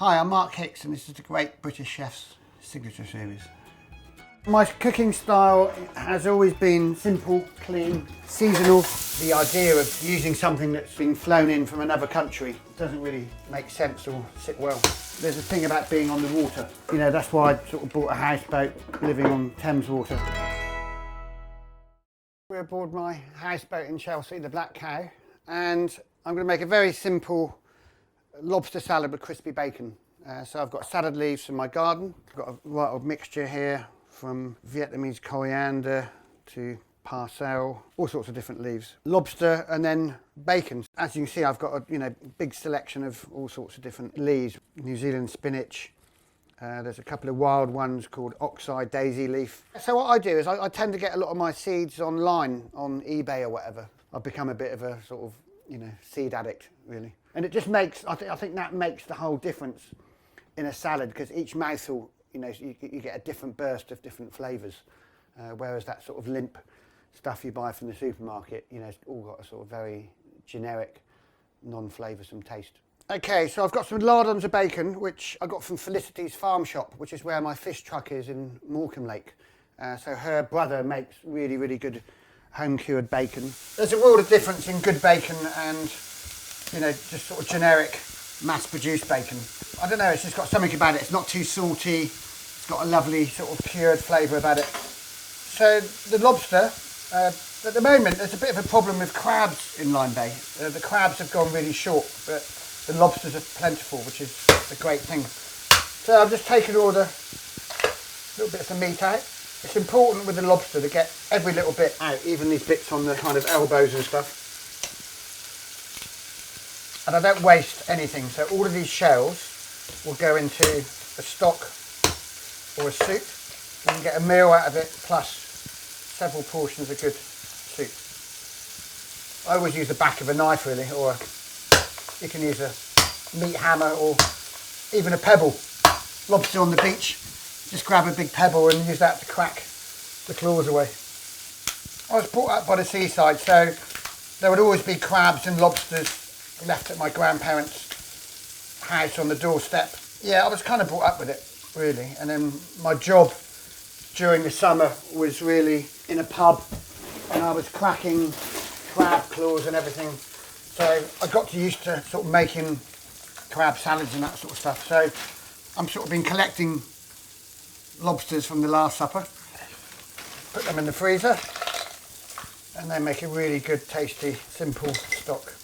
Hi, I'm Mark Hix and this is the Great British Chef's Signature Series. My cooking style has always been simple, clean, seasonal. The idea of using something that's been flown in from another country doesn't really make sense or sit well. There's a thing about being on the water. You know, that's why I sort of bought a houseboat living on Thames water. We're aboard my houseboat in Chelsea, the Black Cow, and I'm going to make a very simple lobster salad with crispy bacon. So I've got salad leaves from my garden. I've got a right old mixture here from Vietnamese coriander to parsley, all sorts of different leaves. Lobster and then bacon. As you can see, I've got a big selection of all sorts of different leaves. New Zealand spinach. There's a couple of wild ones called oxeye daisy leaf. So what I do is I tend to get a lot of my seeds online on eBay or whatever. I've become a bit of a sort of seed addict, really. And it just makes, I think that makes the whole difference in a salad, because each mouthful, you get a different burst of different flavours. Whereas that sort of limp stuff you buy from the supermarket, it's all got a sort of very generic, non-flavoursome taste. Okay, so I've got some lardons of bacon, which I got from Felicity's farm shop, which is where my fish truck is in Morecambe Lake. So her brother makes really, really good home-cured bacon. There's a world of difference in good bacon and, just sort of generic, mass-produced bacon. I don't know, it's just got something about it. It's not too salty. It's got a lovely sort of cured flavour about it. So the lobster, at the moment, there's a bit of a problem with crabs in Lyme Bay. The crabs have gone really short, but the lobsters are plentiful, which is a great thing. So I've just taken all the little bits of meat out. It's important with the lobster to get every little bit out, even these bits on the kind of elbows and stuff. And I don't waste anything, so all of these shells will go into a stock or a soup. You can get a meal out of it, plus several portions of good soup. I always use the back of a knife, really, or you can use a meat hammer or even a pebble. Lobster on the beach, just grab a big pebble and use that to crack the claws away. I was brought up by the seaside, so there would always be crabs and lobsters left at my grandparents' house on the doorstep. Yeah, I was kind of brought up with it, really. And then my job during the summer was really in a pub, and I was cracking crab claws and everything. So I got used to sort of making crab salads and that sort of stuff. So I'm sort of been collecting lobsters from the Last Supper, put them in the freezer, and they make a really good, tasty, simple stock.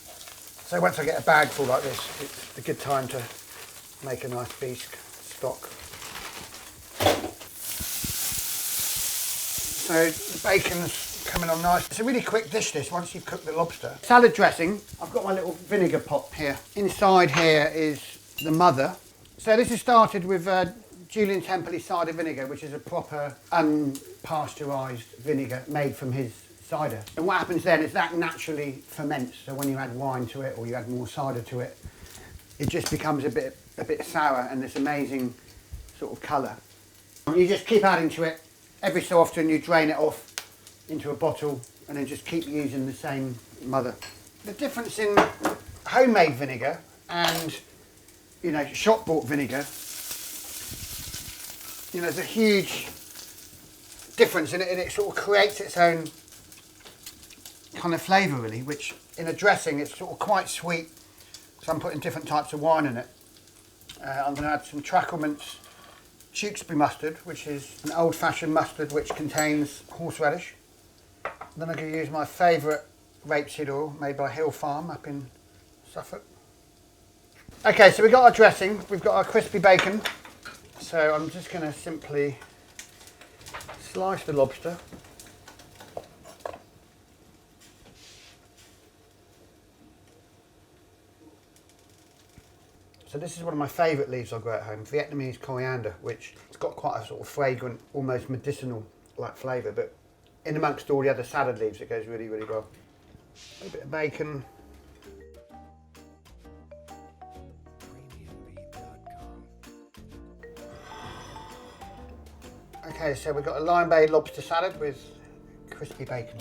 So once I get a bag full like this, it's a good time to make a nice beef stock. So the bacon's coming on nice. It's a really quick dish, this, once you've cooked the lobster. Salad dressing, I've got my little vinegar pot here. Inside here is the mother. So this is started with Julian Templey cider vinegar, which is a proper unpasteurised vinegar made from his cider. And what happens then is that naturally ferments. So when you add wine to it or you add more cider to it, it just becomes a bit sour and this amazing sort of colour. You just keep adding to it. Every so often you drain it off into a bottle and then just keep using the same mother. The difference in homemade vinegar and shop bought vinegar, there's a huge difference in it, and it sort of creates its own kind of flavour, really, which in a dressing it's sort of quite sweet, so I'm putting different types of wine in it. I'm going to add some Tracklement's Tewkesbury mustard, which is an old-fashioned mustard which contains horseradish. Then I'm going to use my favourite rapeseed oil made by Hill Farm up in Suffolk. Okay, so we've got our dressing, we've got our crispy bacon, so I'm just going to simply slice the lobster. So this is one of my favourite leaves I grow at home, Vietnamese coriander, which it's got quite a sort of fragrant, almost medicinal-like flavour, but in amongst all the other salad leaves it goes really, really well. A bit of bacon. Okay, so we've got a Lyme Bay lobster salad with crispy bacon.